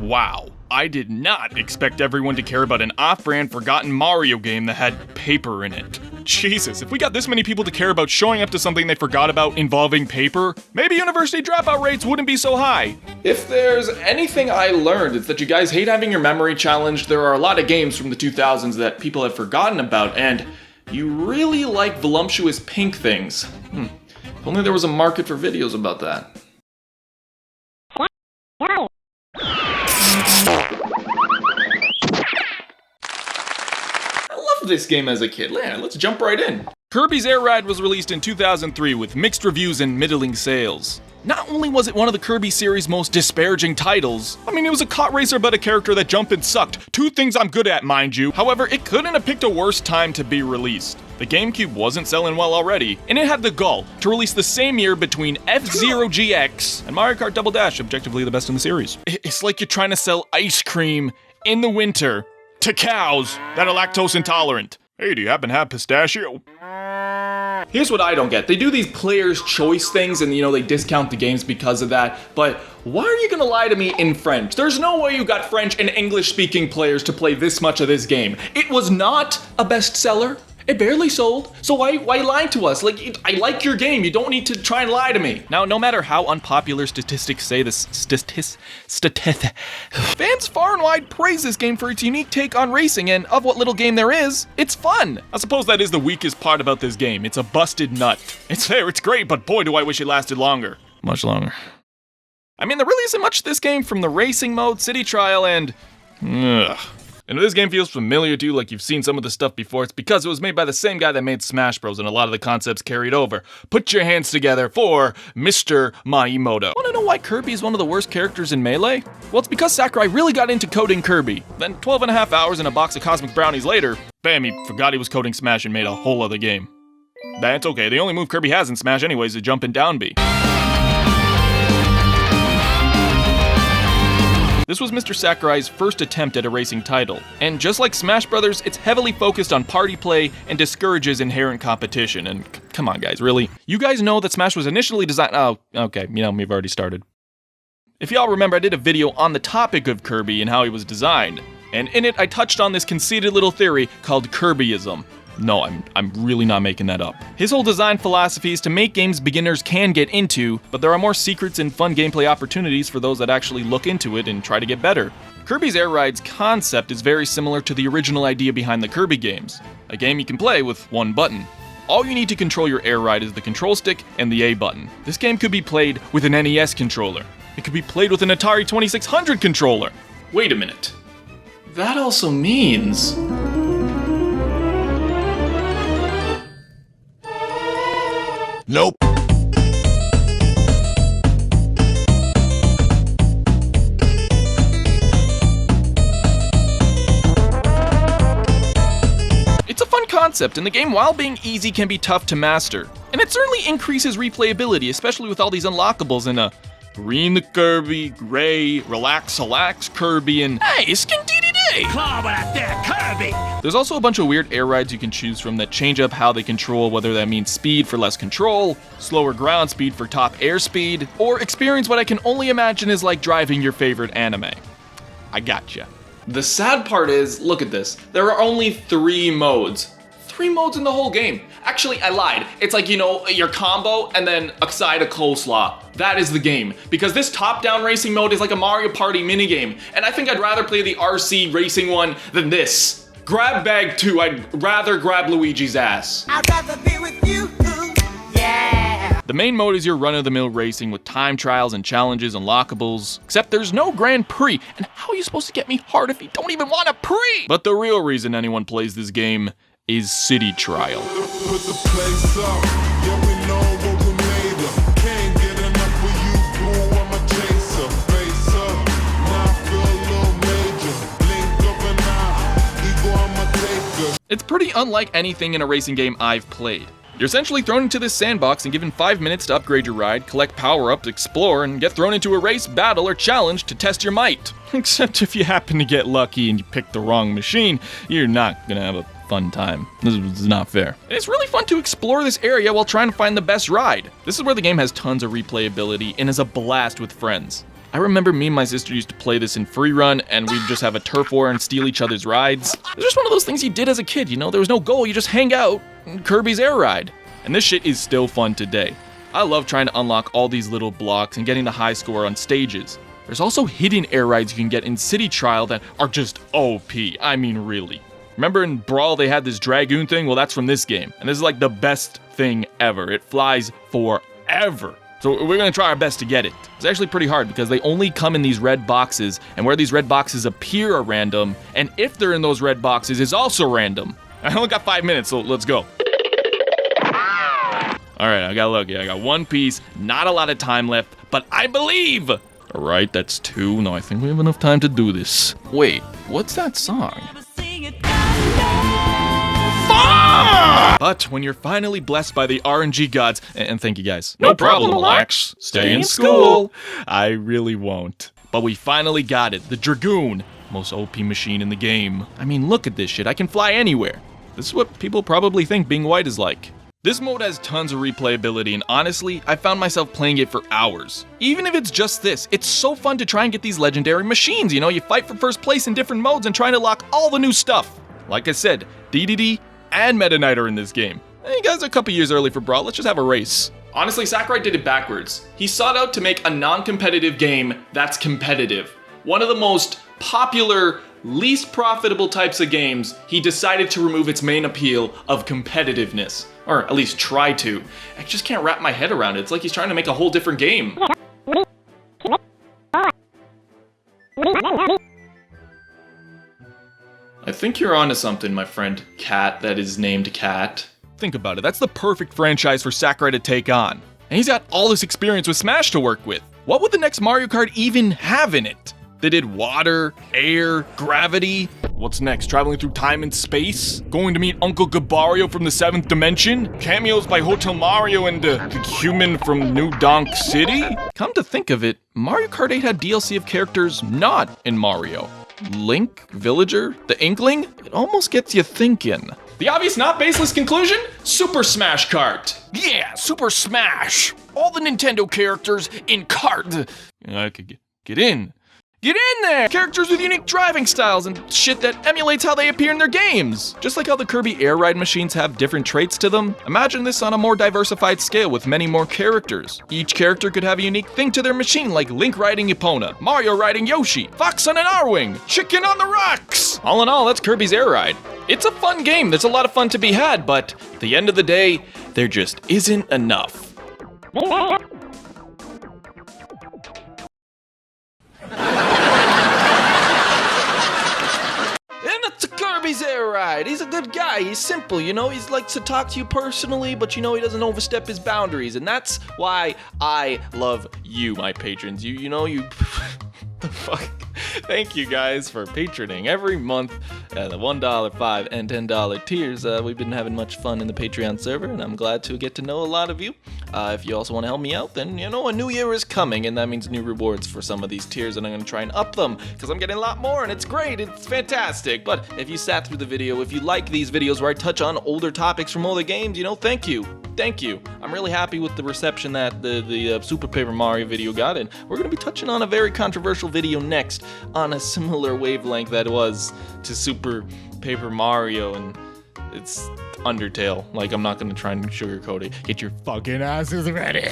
Wow, I did not expect everyone to care about an off-brand forgotten Mario game that had paper in it. Jesus, if we got this many people to care about showing up to something they forgot about involving paper, maybe university dropout rates wouldn't be so high. If there's anything I learned, it's that you guys hate having your memory challenged. There are a lot of games from the 2000s that people have forgotten about, and you really like voluptuous pink things. If only there was a market for videos about that. This game as a kid. Yeah, let's jump right in. Kirby's Air Ride was released in 2003 with mixed reviews and middling sales. Not only was it one of the Kirby series' most disparaging titles, it was a kart racer about a character that jumped and sucked. Two things I'm good at, mind you. However, it couldn't have picked a worse time to be released. The Gamecube wasn't selling well already, and it had the gall to release the same year between F-Zero GX and Mario Kart Double Dash, objectively the best in the series. It's like you're trying to sell ice cream in the winter to cows that are lactose intolerant. Hey, do you happen to have pistachio? Here's what I don't get. They do these player's choice things and, they discount the games because of that. But why are you gonna lie to me in French? There's no way you got French and English-speaking players to play this much of this game. It was not a bestseller. It barely sold, so why lie to us? I like your game, you don't need to try and lie to me. Now, no matter how unpopular statistics say this, fans far and wide praise this game for its unique take on racing, and of what little game there is, it's fun. I suppose that is the weakest part about this game. It's a busted nut. It's there, it's great, but boy do I wish it lasted longer. Much longer. There really isn't much to this game from the racing mode, city trial, and And if this game feels familiar to you, like you've seen some of the stuff before, it's because it was made by the same guy that made Smash Bros. And a lot of the concepts carried over. Put your hands together for Mr. Miyamoto. Want to know why Kirby is one of the worst characters in Melee? Well, it's because Sakurai really got into coding Kirby. Then 12.5 hours and a box of Cosmic Brownies later, bam, he forgot he was coding Smash and made a whole other game. That's okay, the only move Kirby has in Smash anyways is a jump and down B. This was Mr. Sakurai's first attempt at a racing title, and just like Smash Brothers, it's heavily focused on party play and discourages inherent competition, and come on guys, really? You guys know that Smash was initially designed— oh, okay, we've already started. If y'all remember, I did a video on the topic of Kirby and how he was designed, and in it I touched on this conceited little theory called Kirbyism. No, I'm really not making that up. His whole design philosophy is to make games beginners can get into, but there are more secrets and fun gameplay opportunities for those that actually look into it and try to get better. Kirby's Air Ride's concept is very similar to the original idea behind the Kirby games, a game you can play with one button. All you need to control your Air Ride is the control stick and the A button. This game could be played with an NES controller. It could be played with an Atari 2600 controller. Wait a minute. That also means— Nope. It's a fun concept, and the game, while being easy, can be tough to master. And it certainly increases replayability, especially with all these unlockables in a green the Kirby, gray, RelaxAlax Kirby, and hey, Skintity Day! Clobber at that Kirby! There's also a bunch of weird air rides you can choose from that change up how they control, whether that means speed for less control, slower ground speed for top air speed, or experience what I can only imagine is like driving your favorite anime. I gotcha. The sad part is, look at this, there are only 3 modes. 3 modes in the whole game. Actually, I lied. It's like, your combo and then a side of coleslaw. That is the game. Because this top-down racing mode is like a Mario Party minigame, and I think I'd rather play the RC racing one than this. Grab bag 2, I'd rather grab Luigi's ass. I'd rather be with you, yeah. The main mode is your run-of-the-mill racing with time trials and challenges and unlockables, except there's no Grand Prix, and how are you supposed to get me hard if you don't even want a Prix? But the real reason anyone plays this game is city trial. Put the place up. Yeah, we know what we made of. Can't get enough of you, boo, I'm a chaser. Face up, now I feel a little major. Blink of an eye, ego, I'm a taker. It's pretty unlike anything in a racing game I've played. You're essentially thrown into this sandbox and given 5 minutes to upgrade your ride, collect power-ups, explore, and get thrown into a race, battle, or challenge to test your might. Except if you happen to get lucky and you pick the wrong machine, you're not gonna have a fun time. This is not fair. And it's really fun to explore this area while trying to find the best ride. This is where the game has tons of replayability and is a blast with friends. I remember me and my sister used to play this in free run, and we'd just have a turf war and steal each other's rides. It was just one of those things you did as a kid, you know? There was no goal, you just hang out in Kirby's Air Ride. And this shit is still fun today. I love trying to unlock all these little blocks and getting the high score on stages. There's also hidden air rides you can get in City Trial that are just OP. I mean, really. Remember in Brawl they had this Dragoon thing? Well, that's from this game. And this is like the best thing ever. It flies forever. So we're gonna try our best to get it. It's actually pretty hard because they only come in these red boxes, and where these red boxes appear are random, and if they're in those red boxes is also random. I only got 5 minutes, so let's go. Alright, I got lucky. I got one piece, not a lot of time left, but I believe! Alright, that's 2. No, I think we have enough time to do this. Wait, what's that song? But when you're finally blessed by the RNG gods, and thank you guys. No problem, Relax. Stay in school. I really won't. But we finally got it, the Dragoon. Most OP machine in the game. I mean, look at this shit, I can fly anywhere. This is what people probably think being white is like. This mode has tons of replayability, and honestly, I found myself playing it for hours. Even if it's just this, it's so fun to try and get these legendary machines, you know? You fight for first place in different modes and trying to lock all the new stuff. Like I said, DDD and Meta Knight are in this game. You guys are a couple years early for Brawl, let's just have a race. Honestly, Sakurai did it backwards. He sought out to make a non-competitive game that's competitive. One of the most popular, least profitable types of games, he decided to remove its main appeal of competitiveness. Or at least try to. I just can't wrap my head around it. It's like he's trying to make a whole different game. I think you're onto something, my friend Cat that is named Cat. Think about it, that's the perfect franchise for Sakurai to take on. And he's got all this experience with Smash to work with. What would the next Mario Kart even have in it? They did water, air, gravity. What's next? Traveling through time and space? Going to meet Uncle Gabario from the 7th dimension? Cameos by Hotel Mario and the human from New Donk City? Come to think of it, Mario Kart 8 had DLC of characters not in Mario. Link, Villager, the Inkling? It almost gets you thinking. The obvious not baseless conclusion? Super Smash Kart. Yeah, Super Smash. All the Nintendo characters in Kart. I could get in. Get in there! Characters with unique driving styles and shit that emulates how they appear in their games. Just like how the Kirby Air Ride machines have different traits to them, imagine this on a more diversified scale with many more characters. Each character could have a unique thing to their machine, like Link riding Epona, Mario riding Yoshi, Fox on an R-Wing, Chicken on the Rocks! All in all, that's Kirby's Air Ride. It's a fun game, there's a lot of fun to be had, but at the end of the day, there just isn't enough. Kirby's Air Ride. He's a good guy. He's simple, you know? He likes to talk to you personally, but you know he doesn't overstep his boundaries. And that's why I love you, my patrons. You know, the fuck? Thank you guys for patroning every month. The $1, $5, and $10 tiers. We've been having much fun in the Patreon server, and I'm glad to get to know a lot of you. If you also want to help me out, then, you know, a new year is coming, and that means new rewards for some of these tiers, and I'm going to try and up them, because I'm getting a lot more, and it's great, it's fantastic. But if you sat through the video, if you like these videos where I touch on older topics from older games, you know, thank you. Thank you. I'm really happy with the reception that the Super Paper Mario video got, and we're going to be touching on a very controversial video next on a similar wavelength that was to Super Paper Mario, and it's Undertale. Like, I'm not going to try and sugarcoat it. Get your fucking asses ready.